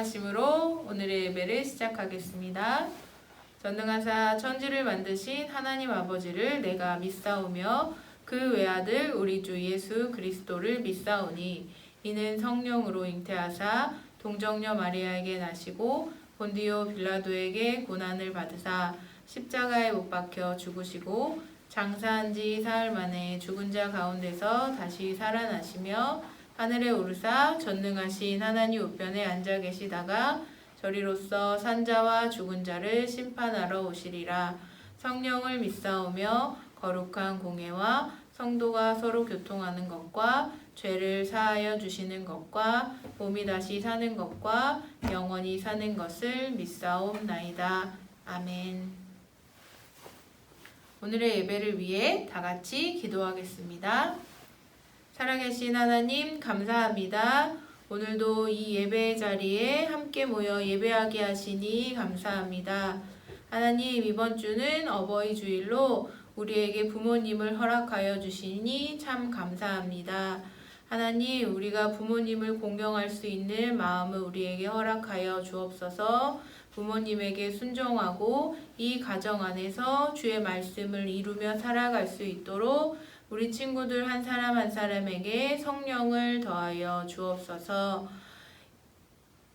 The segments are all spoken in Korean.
기도하심으로 오늘의 예배를 시작하겠습니다. 전능하사 천지를 만드신 하나님 아버지를 내가 믿사오며 그 외아들 우리 주 예수 그리스도를 믿사오니 이는 성령으로 잉태하사 동정녀 마리아에게 나시고 본디오 빌라도에게 고난을 받으사 십자가에 못 박혀 죽으시고 장사한 지 사흘 만에 죽은 자 가운데서 다시 살아나시며 하늘에 오르사 전능하신 하나님 우편에 앉아 계시다가 저리로서 산자와 죽은 자를 심판하러 오시리라. 성령을 믿사오며 거룩한 공회와 성도가 서로 교통하는 것과 죄를 사하여 주시는 것과 몸이 다시 사는 것과 영원히 사는 것을 믿사옵나이다. 아멘. 오늘의 예배를 위해 다 같이 기도하겠습니다. 살아계신 하나님 감사합니다. 오늘도 이 예배 자리에 함께 모여 예배하게 하시니 감사합니다. 하나님, 이번 주는 어버이 주일로 우리에게 부모님을 허락하여 주시니 참 감사합니다. 하나님, 우리가 부모님을 공경할 수 있는 마음을 우리에게 허락하여 주옵소서. 부모님에게 순종하고 이 가정 안에서 주의 말씀을 이루며 살아갈 수 있도록 우리 친구들 한 사람 한 사람에게 성령을 더하여 주옵소서.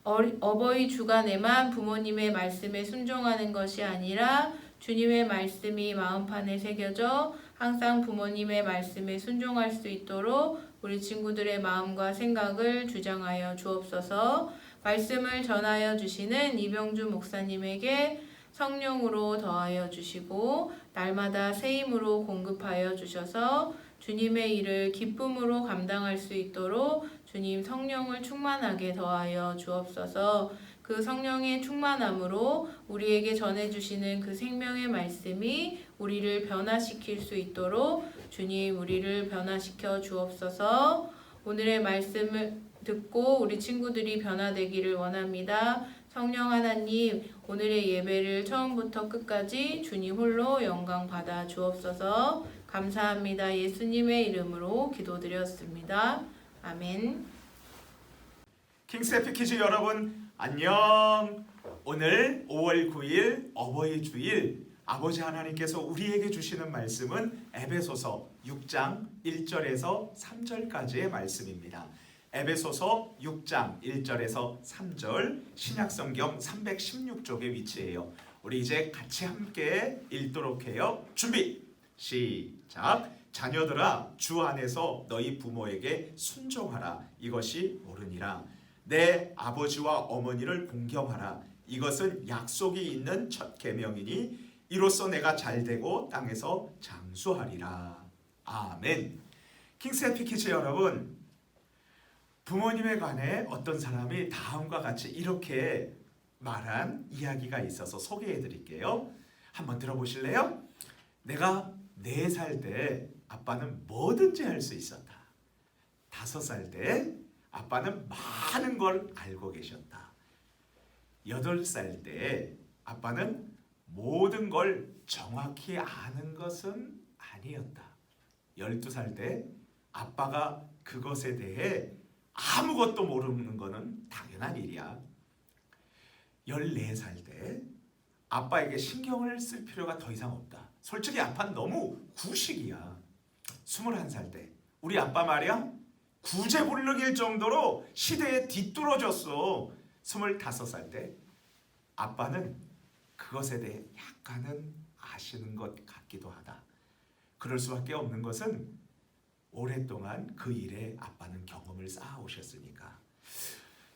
어버이 주간에만 부모님의 말씀에 순종하는 것이 아니라 주님의 말씀이 마음판에 새겨져 항상 부모님의 말씀에 순종할 수 있도록 우리 친구들의 마음과 생각을 주장하여 주옵소서. 말씀을 전하여 주시는 이병주 목사님에게 성령으로 더하여 주시고 날마다 새 힘으로 공급하여 주셔서 주님의 일을 기쁨으로 감당할 수 있도록 주님 성령을 충만하게 더하여 주옵소서. 그 성령의 충만함으로 우리에게 전해주시는 그 생명의 말씀이 우리를 변화시킬 수 있도록 주님 우리를 변화시켜 주옵소서. 오늘의 말씀을 듣고 우리 친구들이 변화되기를 원합니다. 성령 하나님, 오늘의 예배를 처음부터 끝까지 주님 홀로 영광 받아 주옵소서. 감사합니다. 예수님의 이름으로 기도드렸습니다. 아멘. 킹스해피 키즈 여러분 안녕. 오늘 5월 9일 어버이 주일 아버지 하나님께서 우리에게 주시는 말씀은 에베소서 6장 1절에서 3절까지의 말씀입니다. 에베소서 6장 1절에서 3절 신약성경 316쪽에 위치해요. 우리 이제 같이 함께 읽도록 해요. 준비 시작. 자녀들아 주 안에서 너희 부모에게 순종하라. 이것이 옳으니라. 내 아버지와 어머니를 공경하라. 이것은 약속이 있는 첫 계명이니 이로써 내가 잘되고 땅에서 장수하리라. 아멘. 킹스해피 키즈 여러분, 부모님에 관해 어떤 사람이 다음과 같이 이렇게 말한 이야기가 있어서 소개해 드릴게요. 한번 들어보실래요? 내가 4살 때 아빠는 뭐든지 할 수 있었다. 5살 때 아빠는 많은 걸 알고 계셨다. 8살 때 아빠는 모든 걸 정확히 아는 것은 아니었다. 12살 때 아빠가 그것에 대해 아무것도 모르는 것은 당연한 일이야. 14살 때 아빠에게 신경을 쓸 필요가 더 이상 없다. 솔직히 아빠는 너무 구식이야. 21살 때 우리 아빠 말이야 구제불능일 정도로 시대에 뒤떨어졌어. 25살 때 아빠는 그것에 대해 약간은 아시는 것 같기도 하다. 그럴 수밖에 없는 것은 오랫동안 그 일에 아빠는 경험을 쌓아오셨으니까.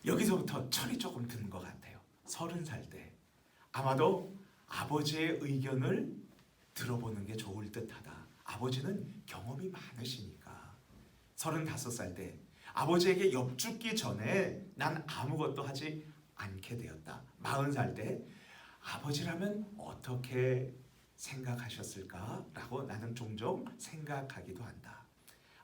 여기서부터 철이 조금 드는 것 같아요. 30살 때 아마도 아버지의 의견을 들어보는 게 좋을 듯하다. 아버지는 경험이 많으시니까. 35살 때 아버지에게 엽죽기 전에 난 아무것도 하지 않게 되었다. 40살 때 아버지라면 어떻게 생각하셨을까라고 나는 종종 생각하기도 한다.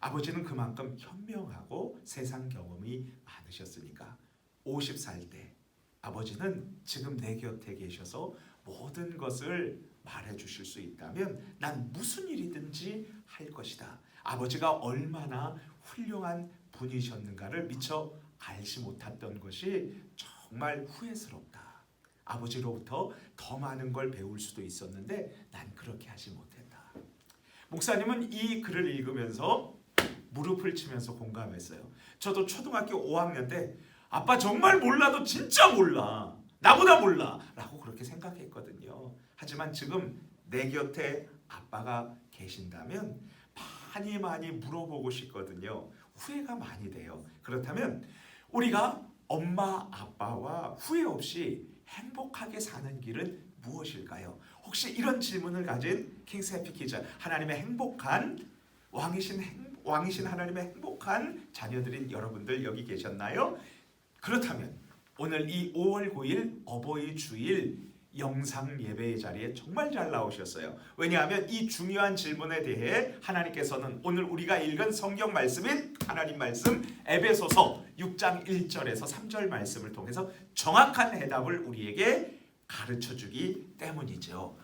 아버지는 그만큼 현명하고 세상 경험이 많으셨으니까. 50살 때 아버지는 지금 내 곁에 계셔서 모든 것을 말해주실 수 있다면 난 무슨 일이든지 할 것이다. 아버지가 얼마나 훌륭한 분이셨는가를 미처 알지 못했던 것이 정말 후회스럽다. 아버지로부터 더 많은 걸 배울 수도 있었는데 난 그렇게 하지 못했다. 목사님은 이 글을 읽으면서 무릎을 치면서 공감했어요. 저도 초등학교 5학년 때 아빠 정말 몰라도 진짜 몰라. 나보다 몰라. 라고 그렇게 생각했거든요. 하지만 지금 내 곁에 아빠가 계신다면 많이 물어보고 싶거든요. 후회가 많이 돼요. 그렇다면 우리가 엄마 아빠와 후회 없이 행복하게 사는 길은 무엇일까요? 혹시 이런 질문을 가진 킹스 해피 키즈, 하나님의 행복한 왕이신 하나님의 행복한 자녀들인 여러분들 여기 계셨나요? 그렇다면 오늘 이 5월 9일 어버이 주일 영상 예배의 자리에 정말 잘 나오셨어요. 왜냐하면 이 중요한 질문에 대해 하나님께서는 오늘 우리가 읽은 성경 말씀인 하나님 말씀 에베소서 6장 1절에서 3절 말씀을 통해서 정확한 해답을 우리에게 가르쳐주기 때문이죠.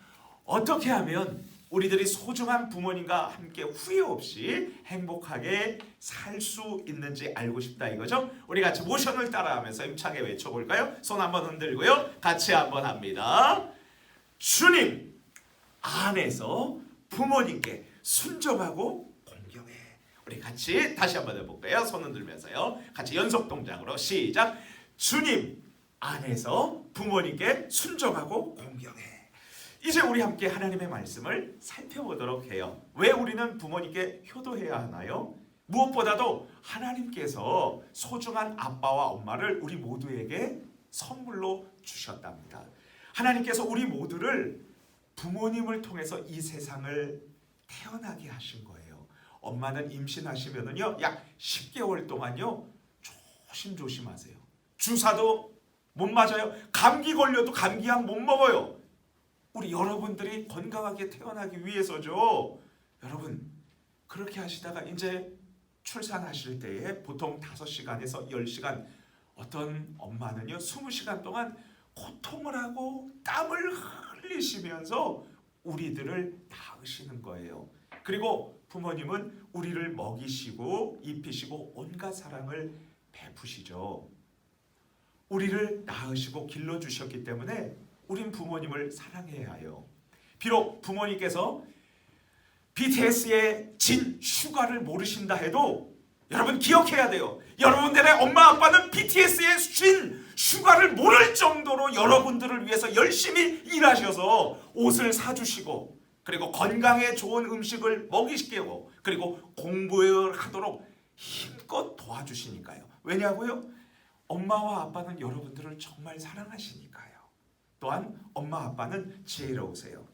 어떻게 하면 우리들이 소중한 부모님과 함께 후회 없이 행복하게 살 수 있는지 알고 싶다 이거죠. 우리 같이 모션을 따라하면서 힘차게 외쳐볼까요? 손 한번 흔들고요. 같이 한번 합니다. 주님 안에서 부모님께 순종하고 공경해. 우리 같이 다시 한번 해볼까요? 손 흔들면서요. 같이 연속 동작으로 시작. 주님 안에서 부모님께 순종하고 공경해. 이제 우리 함께 하나님의 말씀을 살펴보도록 해요. 왜 우리는 부모님께 효도해야 하나요? 무엇보다도 하나님께서 소중한 아빠와 엄마를 우리 모두에게 선물로 주셨답니다. 하나님께서 우리 모두를 부모님을 통해서 이 세상을 태어나게 하신 거예요. 엄마는 임신하시면은요 약 10개월 동안요 조심하세요. 주사도 못 맞아요. 감기 걸려도 감기약 못 먹어요. 우리 여러분들이 건강하게 태어나기 위해서죠. 여러분 그렇게 하시다가 이제 출산하실 때에 보통 5시간에서 10시간, 어떤 엄마는요 20시간 동안 고통을 하고 땀을 흘리시면서 우리들을 낳으시는 거예요. 그리고 부모님은 우리를 먹이시고 입히시고 온갖 사랑을 베푸시죠. 우리를 낳으시고 길러주셨기 때문에 우린 부모님을 사랑해야 해요. 비록 부모님께서 BTS의 진 슈가를 모르신다 해도 여러분 기억해야 돼요. 여러분들의 엄마 아빠는 BTS의 진 슈가를 모를 정도로 여러분들을 위해서 열심히 일하셔서 옷을 사주시고 그리고 건강에 좋은 음식을 먹이시고 그리고 공부를 하도록 힘껏 도와주시니까요. 왜냐고요? 엄마와 아빠는 여러분들을 정말 사랑하시니까요. 또한 엄마 아빠는 지혜로우세요.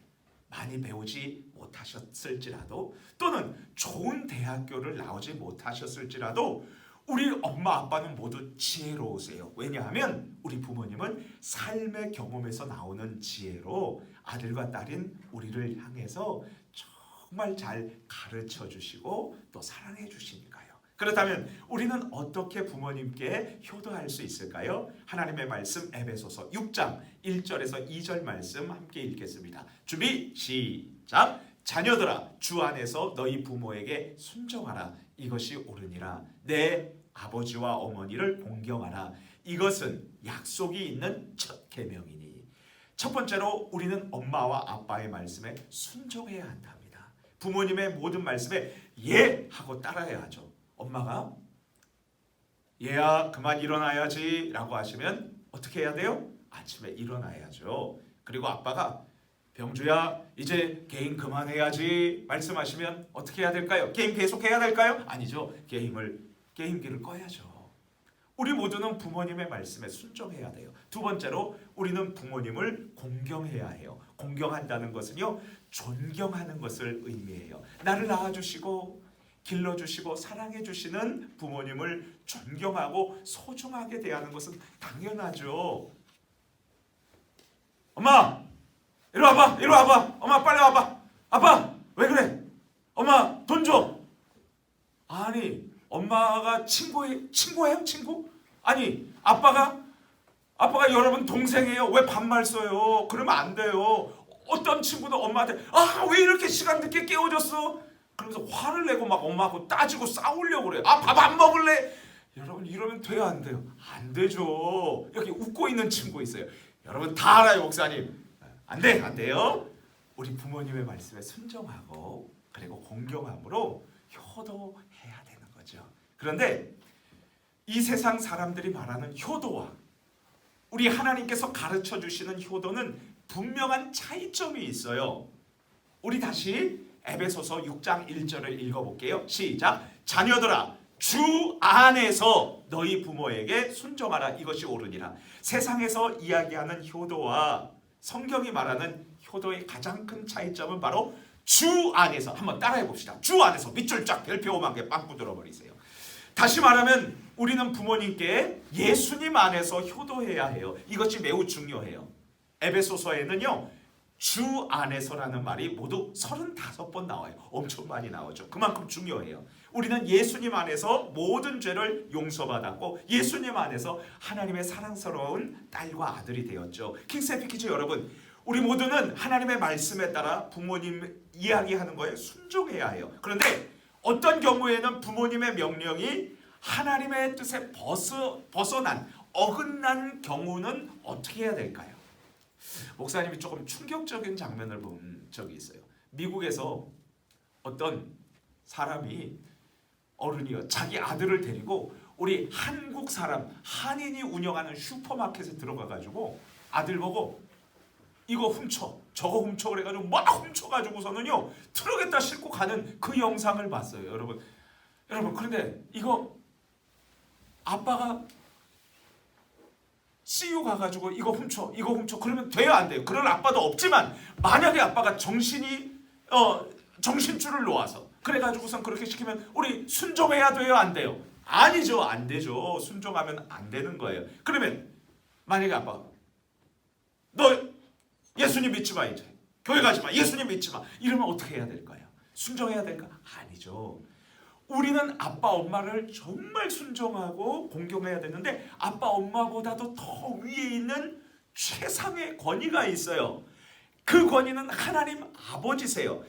많이 배우지 못하셨을지라도 또는 좋은 대학교를 나오지 못하셨을지라도 우리 엄마 아빠는 모두 지혜로우세요. 왜냐하면 우리 부모님은 삶의 경험에서 나오는 지혜로 아들과 딸인 우리를 향해서 정말 잘 가르쳐 주시고 또 사랑해 주시니까요. 그렇다면 우리는 어떻게 부모님께 효도할 수 있을까요? 하나님의 말씀 에베소서 6장 1절에서 2절 말씀 함께 읽겠습니다. 준비 시작. 자녀들아 주 안에서 너희 부모에게 순종하라. 이것이 옳으니라. 내 아버지와 어머니를 공경하라. 이것은 약속이 있는 첫 계명이니. 첫 번째로 우리는 엄마와 아빠의 말씀에 순종해야 한답니다. 부모님의 모든 말씀에 예 하고 따라야 하죠. 엄마가 얘야 그만 일어나야지 라고 하시면 어떻게 해야 돼요? 아침에 일어나야죠. 그리고 아빠가 병주야 이제 게임 그만해야지 말씀하시면 어떻게 해야 될까요? 게임 계속해야 될까요? 아니죠. 게임기를 꺼야죠. 우리 모두는 부모님의 말씀에 순종해야 돼요. 두 번째로 우리는 부모님을 공경해야 해요. 공경한다는 것은요 존경하는 것을 의미해요. 나를 낳아주시고 길러주시고 사랑해주시는 부모님을 존경하고 소중하게 대하는 것은 당연하죠. 엄마 이리 와봐. 엄마 빨리 와봐. 아빠 왜 그래? 엄마 돈 줘. 아니 엄마가 친구예요? 친구? 아니 아빠가 여러분 동생이에요. 왜 반말 써요? 그러면 안 돼요. 어떤 친구도 엄마한테 왜 이렇게 시간 늦게 깨워줬어? 그러면서 화를 내고 막 엄마하고 따지고 싸우려고 그래. 밥 안 먹을래? 여러분 이러면 돼요 안 돼요? 안 되죠. 여기 웃고 있는 친구 있어요. 여러분 다 알아요 목사님. 안 돼, 안 돼요. 우리 부모님의 말씀에 순종하고 그리고 공경함으로 효도해야 되는 거죠. 그런데 이 세상 사람들이 말하는 효도와 우리 하나님께서 가르쳐 주시는 효도는 분명한 차이점이 있어요. 우리 다시 에베소서 6장 1절을 읽어볼게요. 시작. 자녀들아 주 안에서 너희 부모에게 순종하라. 이것이 옳으니라. 세상에서 이야기하는 효도와 성경이 말하는 효도의 가장 큰 차이점은 바로 주 안에서. 한번 따라해 봅시다. 주 안에서. 밑줄 쫙 별표만하게 빵꾸 들어버리세요. 다시 말하면 우리는 부모님께 예수님 안에서 효도해야 해요. 이것이 매우 중요해요. 에베소서에는요 주 안에서라는 말이 모두 35번 나와요. 엄청 많이 나오죠. 그만큼 중요해요. 우리는 예수님 안에서 모든 죄를 용서받았고 예수님 안에서 하나님의 사랑스러운 딸과 아들이 되었죠. 킹스에피키즈 여러분, 우리 모두는 하나님의 말씀에 따라 부모님 이야기하는 거에 순종해야 해요. 그런데 어떤 경우에는 부모님의 명령이 하나님의 뜻에 벗어난 어긋난 경우는 어떻게 해야 될까요? 목사님이 조금 충격적인 장면을 본 적이 있어요. 미국에서 어떤 사람이 어른이요 자기 아들을 데리고 우리 한국 사람 한인이 운영하는 슈퍼마켓에 들어가가지고 아들 보고 이거 훔쳐 저거 훔쳐 그래가지고 막 훔쳐가지고서는요 트럭에다 싣고 가는 그 영상을 봤어요. 여러분 그런데 이거 아빠가 CU 가가지고 이거 훔쳐 그러면 돼요 안 돼요? 그런 아빠도 없지만 만약에 아빠가 정신줄을 놓아서 그래가지고선 그렇게 시키면 우리 순종해야 돼요 안 돼요? 아니죠, 안 되죠. 순종하면 안 되는 거예요. 그러면 만약에 아빠가 너 예수님 믿지 마, 이제 교회 가지 마, 예수님 믿지 마, 이러면 어떻게 해야 될까요? 순종해야 될까? 아니죠. 우리는 아빠 엄마를 정말 순종하고 공경해야 되는데 아빠 엄마보다도 더 위에 있는 최상의 권위가 있어요. 그 권위는 하나님 아버지세요.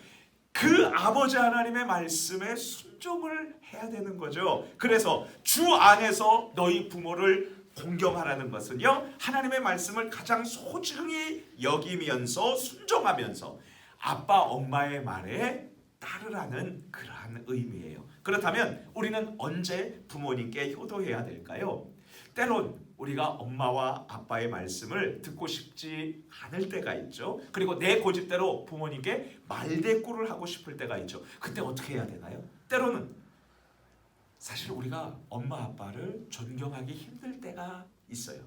그 아버지 하나님의 말씀에 순종을 해야 되는 거죠. 그래서 주 안에서 너희 부모를 공경하라는 것은요 하나님의 말씀을 가장 소중히 여기면서 순종하면서 아빠 엄마의 말에 따르라는 그러한 의미예요. 그렇다면 우리는 언제 부모님께 효도해야 될까요? 때론 우리가 엄마와 아빠의 말씀을 듣고 싶지 않을 때가 있죠. 그리고 내 고집대로 부모님께 말대꾸를 하고 싶을 때가 있죠. 그때 어떻게 해야 되나요? 때로는 사실 우리가 엄마 아빠를 존경하기 힘들 때가 있어요.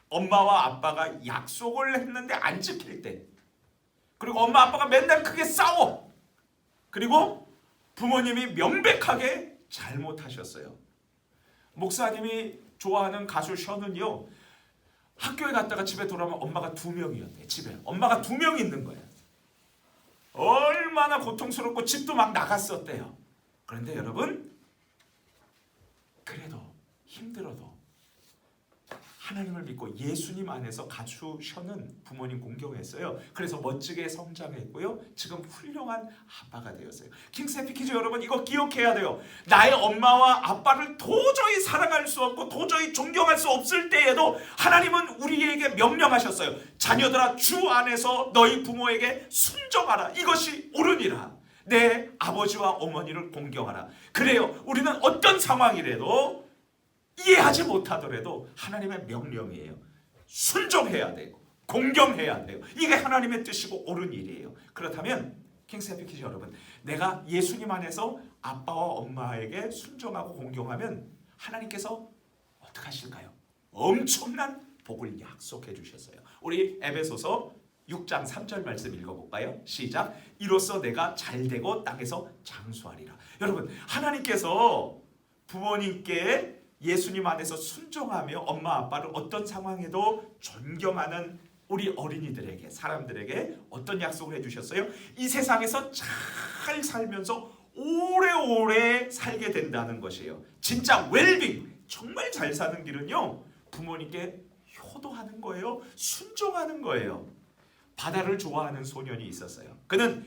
엄마와 아빠가 약속을 했는데 안 지킬 때, 그리고 엄마 아빠가 맨날 크게 싸워, 그리고 부모님이 명백하게 잘못하셨어요. 목사님이 좋아하는 가수 션은요 학교에 갔다가 집에 돌아오면 엄마가 2명이었대. 집에 엄마가 2명 있는 거예요. 얼마나 고통스럽고 집도 막 나갔었대요. 그런데 여러분 그래도 힘들어도 하나님을 믿고 예수님 안에서 가수 션은 부모님 공경했어요. 그래서 멋지게 성장했고요. 지금 훌륭한 아빠가 되었어요. 킹스에피키즈 여러분 이거 기억해야 돼요. 나의 엄마와 아빠를 도저히 사랑할 수 없고 도저히 존경할 수 없을 때에도 하나님은 우리에게 명령하셨어요. 자녀들아 주 안에서 너희 부모에게 순종하라. 이것이 옳으니라. 내 아버지와 어머니를 공경하라. 그래요. 우리는 어떤 상황이라도 이해하지 못하더라도 하나님의 명령이에요. 순종해야 되고 공경해야 돼요. 이게 하나님의 뜻이고 옳은 일이에요. 그렇다면 킹스에피키즈 여러분, 내가 예수님 안에서 아빠와 엄마에게 순종하고 공경하면 하나님께서 어떻게 하실까요? 엄청난 복을 약속해 주셨어요. 우리 에베소서 6장 3절 말씀 읽어볼까요? 시작. 이로써 내가 잘되고 땅에서 장수하리라. 여러분 하나님께서 부모님께 예수님 안에서 순종하며 엄마 아빠를 어떤 상황에도 존경하는 우리 어린이들에게 사람들에게 어떤 약속을 해주셨어요? 이 세상에서 잘 살면서 오래오래 살게 된다는 것이에요. 진짜 웰빙 정말 잘 사는 길은요 부모님께 효도하는 거예요. 순종하는 거예요. 바다를 좋아하는 소년이 있었어요. 그는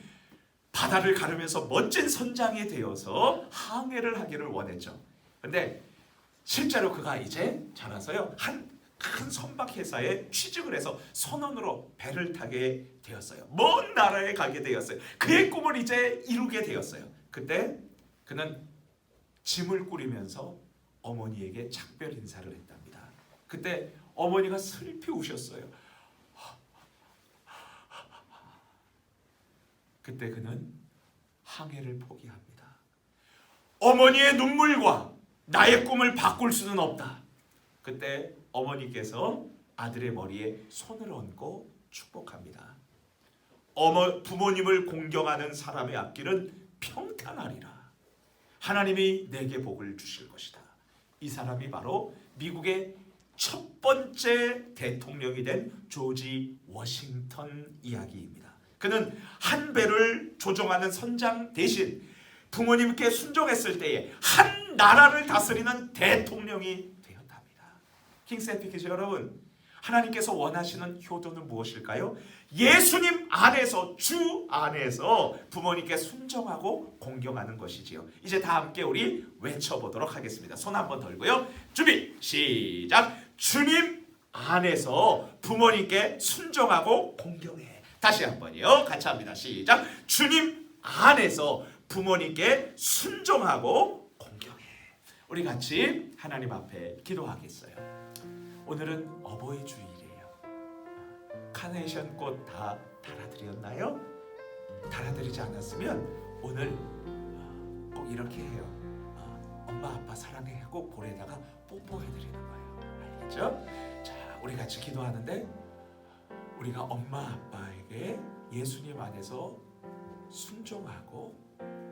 바다를 가르면서 멋진 선장이 되어서 항해를 하기를 원했죠. 그런데 실제로 그가 이제 자라서요 한 큰 선박 회사에 취직을 해서 선원으로 배를 타게 되었어요. 먼 나라에 가게 되었어요. 그의 꿈을 이제 이루게 되었어요. 그때 그는 짐을 꾸리면서 어머니에게 작별 인사를 했답니다. 그때 어머니가 슬피 우셨어요. 그때 그는 항해를 포기합니다. 어머니의 눈물과 나의 꿈을 바꿀 수는 없다. 그때 어머니께서 아들의 머리에 손을 얹고 축복합니다. 부모님을 공경하는 사람의 앞길은 평탄하리라. 하나님이 내게 복을 주실 것이다. 이 사람이 바로 미국의 첫 번째 대통령이 된 조지 워싱턴 이야기입니다. 그는 한 배를 조종하는 선장 대신 부모님께 순종했을 때에 한 나라를 다스리는 대통령이 되었답니다. 킹스에피키즈 여러분, 하나님께서 원하시는 효도는 무엇일까요? 예수님 안에서, 주 안에서 부모님께 순종하고 공경하는 것이지요. 이제 다 함께 우리 외쳐보도록 하겠습니다. 손 한번 들고요. 준비 시작. 주님 안에서 부모님께 순종하고 공경해. 다시 한번요. 같이 합니다. 시작. 주님 안에서 부모님께 순종하고 공경해. 우리 같이 하나님 앞에 기도하겠어요. 오늘은 어버이 주일이에요. 카네이션 꽃 다 달아드렸나요? 달아드리지 않았으면 오늘 꼭 이렇게 해요. 엄마 아빠 사랑해 하고 볼에다가 뽀뽀해드리는 거예요. 알겠죠? 자, 우리 같이 기도하는데 우리가 엄마 아빠에게 예수님 안에서 순종하고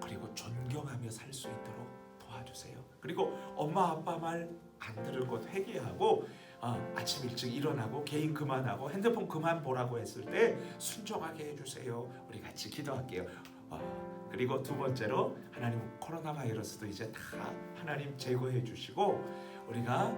그리고 존경하며 살 수 있도록 도와주세요. 그리고 엄마 아빠 말 안 들을 것 회개하고 아침 일찍 일어나고 개인 그만하고 핸드폰 그만 보라고 했을 때 순종하게 해주세요. 우리 같이 기도할게요. 그리고 두 번째로 하나님 코로나 바이러스도 이제 다 하나님 제거해 주시고 우리가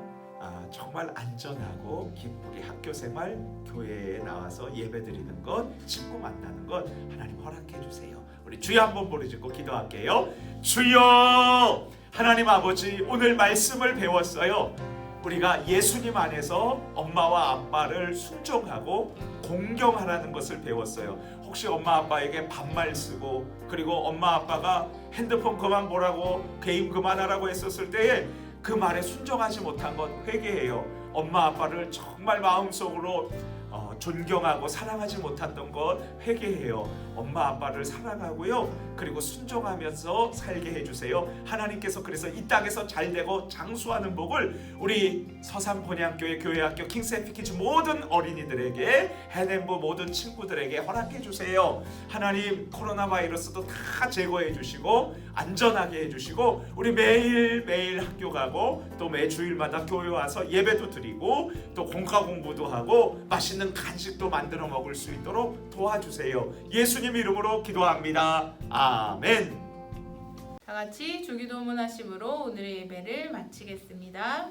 정말 안전하고 우리 학교 생활, 교회에 나와서 예배 드리는 것, 친구 만나는 것 하나님 허락해 주세요. 우리 주여 한번 부르짖고 기도할게요. 주여, 하나님 아버지, 오늘 말씀을 배웠어요. 우리가 예수님 안에서 엄마와 아빠를 순종하고 공경하라는 것을 배웠어요. 혹시 엄마 아빠에게 반말 쓰고 그리고 엄마 아빠가 핸드폰 그만 보라고 게임 그만하라고 했었을 때에 그 말에 순종하지 못한 것 회개해요. 엄마 아빠를 정말 마음속으로 존경하고 사랑하지 못했던 것 회개해요. 엄마 아빠를 사랑하고요. 그리고 순종하면서 살게 해주세요. 하나님께서 그래서 이 땅에서 잘되고 장수하는 복을 우리 서산본향교회 교회학교 킹스에피키즈 모든 어린이들에게 해냄부 모든 친구들에게 허락해 주세요. 하나님 코로나 바이러스도 다 제거해 주시고 안전하게 해주시고 우리 매일매일 학교 가고 또 매 주일마다 교회 와서 예배도 드리고 또 공과 공부도 하고 맛있는 간식도 만들어 먹을 수 있도록 도와주세요. 예수님 이름으로 기도합니다. 아멘. 다 같이 주기도문 하심으로 오늘의 예배를 마치겠습니다.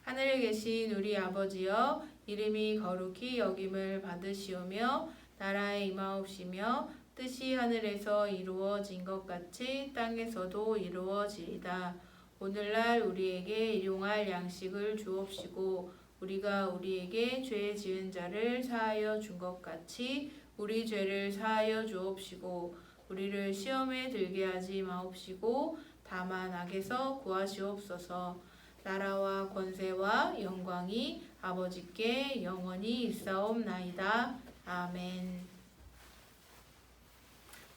하늘에 계신 우리 아버지여, 이름이 거룩히 여김을 받으시오며 나라의 임하옵시며 뜻이 하늘에서 이루어진 것 같이 땅에서도 이루어지이다. 오늘날 우리에게 일용할 양식을 주옵시고 우리가 우리에게 죄 지은 자를 사하여 준 것 같이 우리 죄를 사하여 주옵시고 우리를 시험에 들게 하지 마옵시고 다만 악에서 구하시옵소서. 나라와 권세와 영광이 아버지께 영원히 있사옵나이다. 아멘.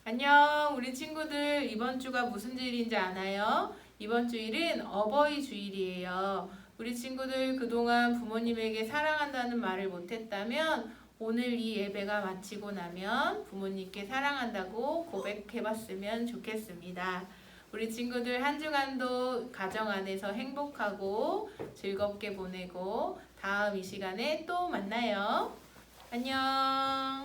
안녕, 우리 친구들. 이번 주가 무슨 주일인지 아나요? 이번 주일은 어버이 주일이에요. 우리 친구들 그동안 부모님에게 사랑한다는 말을 못했다면 오늘 이 예배가 마치고 나면 부모님께 사랑한다고 고백해봤으면 좋겠습니다. 우리 친구들 한 주간도 가정 안에서 행복하고 즐겁게 보내고 다음 이 시간에 또 만나요. 안녕.